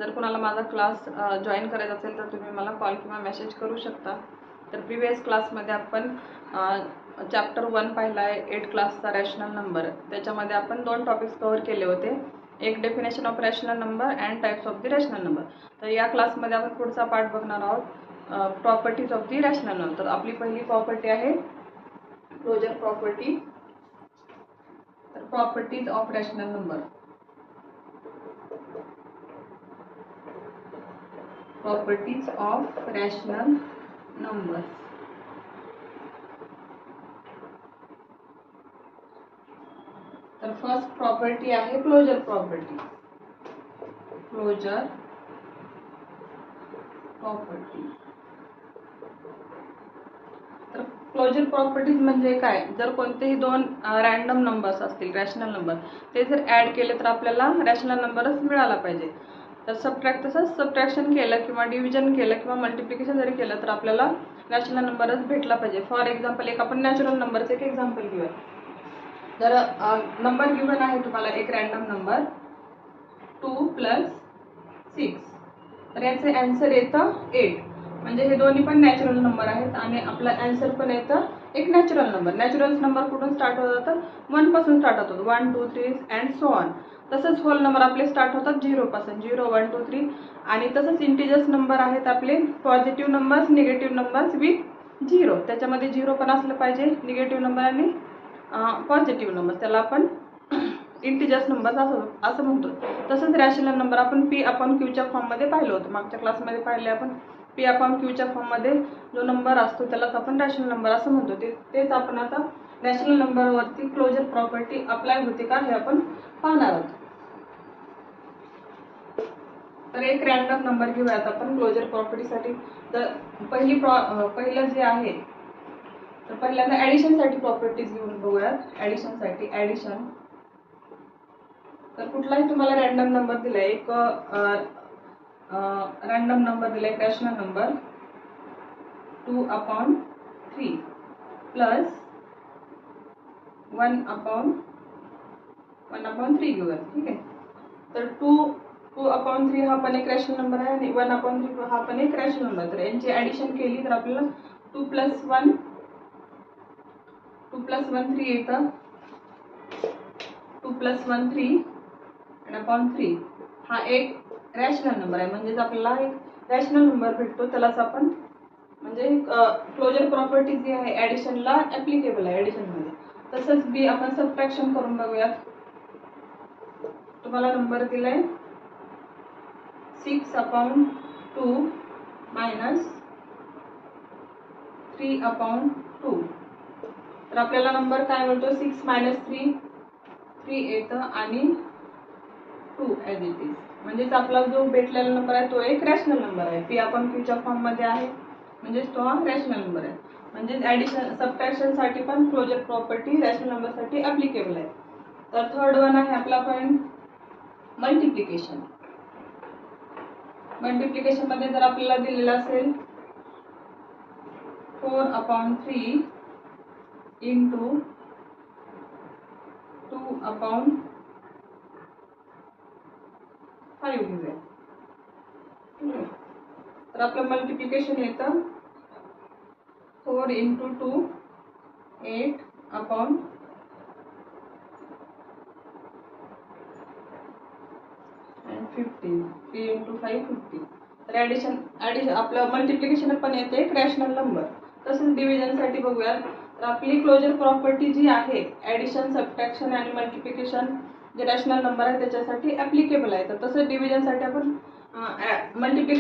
जर कोणाला माझा क्लास जॉईन करायचा असेल तर तुम्ही मला कॉल किंवा मेसेज करू शकता. तर प्रिवियस क्लासमध्ये आपण चॅप्टर 1 पाहिला आहे 8 क्लासचा रॅशनल नंबर. त्याच्यामध्ये आपण 2 टॉपिक्स कव्हर केले होते, एक definition of rational number and types of the rational number. तर या क्लासमध्ये आपण पुढचा पार्ट बघणार आहोत, properties of the rational number. तर आपली पहिली प्रॉपर्टी आहे क्लोजर प्रॉपर्टी. तर properties of rational number. Properties of rational number. तर फर्स्ट प्रॉपर्टी आहे क्लोजर प्रॉपर्टी. Closure property. तर क्लोजर प्रॉपर्टीज म्हणजे काय, जर कोणतेही दोन रॅन्डम नंबर्स असतील रॅशनल नंबर, ते जर ॲड केले तर आपल्याला रॅशनल नंबरच मिळाला पाहिजे. तर तसंच सबट्रॅक्शन केलं किंवा डिव्हिजन केलं किंवा मल्टिप्लिकेशन जरी केलं तर आपल्याला रॅशनल नंबरच भेटला पाहिजे. फॉर एक्झाम्पल एक आपण नॅचरल नंबरचं एक एक्झाम्पल घेऊया. तर नंबर गिवन आहे तुम्हाला एक रॅन्डम नंबर 2 + 6. तर याचे आन्सर येतं 8. म्हणजे हे दोन्ही पण नॅचरल नंबर आहेत आणि आपला आन्सर पण येतं एक नॅचरल नंबर. नॅचरल नंबर कुठून स्टार्ट होतात तर 1 पासून स्टार्ट होतात, 1 2 3 अँड सो ऑन. तसंच होल नंबर आपले स्टार्ट होतात 0 पासून, 0 1 2 3. आणि तसंच इंटिजर्स नंबर आहेत आपले positive numbers, negative numbers with 0. त्याच्यामध्ये 0 पण असलं पाहिजे, निगेटिव्ह नंबर आणि पॉझिटिव्ह नंबर, त्याला आपण इंटिजर्स नंबर असं म्हणतो. तसंच रॅशनल नंबर आपण P/Qच्या फॉर्ममध्ये पाहिलं होतं, मागच्या क्लासमध्ये पाहिले आपण. P/Qच्या फॉर्ममध्ये जो नंबर असतो त्यालाच आपण रॅशनल नंबर असं म्हणतो. तेच आपण आता रॅशनल नंबरवरती क्लोजर प्रॉपर्टी अप्लाय होते का हे आपण पाहणार आहोत. तर एक रॅन्डम नंबर घेऊयात आपण क्लोजर प्रॉपर्टीसाठी. तर पहिलं जे आहे तर पहिल्यांदा ॲडिशनसाठी प्रॉपर्टीज घेऊन बघूयात. ॲडिशनसाठी ॲडिशन. तर कुठलाही तुम्हाला रॅन्डम नंबर दिलाय, एक रॅन्डम नंबर दिलाय रॅशनल नंबर 2/3 प्लस 1/3 घेऊया. ठीक आहे. तर 2/3 हा पण एक रॅशनल नंबर आहे आणि 1/3 हा पण एक रॅशनल नंबर. तर यांची ॲडिशन केली तर आपल्याला 2 + 1 3 येतं. 2 + 1 3 आणि 3 हा एक रॅशनल नंबर आहे. म्हणजेच आपल्याला एक रॅशनल नंबर भेटतो, त्यालाच आपण म्हणजे क्लोजर प्रॉपर्टी जी आहे ॲडिशनला ॲप्लिकेबल आहे ॲडिशनमध्ये. तसंच बी आपण सबट्रॅक्शन करून बघूयात. तुम्हाला नंबर दिलाय 6/2 - 3/2. तर आपल्याला नंबर काय मिळतो, 6 - 3 येतं आणि 2 ॲज इट इज. म्हणजेच आपला जो भेटलेला नंबर आहे तो एक रॅशनल नंबर आहे. P/Qच्या फॉर्ममध्ये आहे म्हणजेच तो हा रॅशनल नंबर आहे. म्हणजेच ॲडिशन सबट्रॅक्शनसाठी पण क्लोजर प्रॉपर्टी रॅशनल नंबरसाठी ॲप्लिकेबल आहे. तर थर्ड वन आहे आपला पॉईंट मल्टिप्लिकेशन. मल्टिप्लिकेशनमध्ये जर आपल्याला दिलेलं असेल 4/3 × 2/5 घेऊया. तर आपलं मल्टिप्लिकेशन येतं 4 × 2 8/15. 3 × 5 50. तर ॲडिशन आपलं मल्टिप्लिकेशन पण येते एक रॅशनल नंबर. तसंच डिव्हिजनसाठी बघूयात. तर आपली क्लोजर प्रॉपर्टी जी आहे ॲडिशन, सबट्रॅक्शन आणि मल्टिप्लिकेशन जे रॅशनल नंबर आहे त्याच्यासाठी ॲप्लिकेबल आहे. तर तसंच डिव्हिजनसाठी आपण मल्टिप्लिकेशन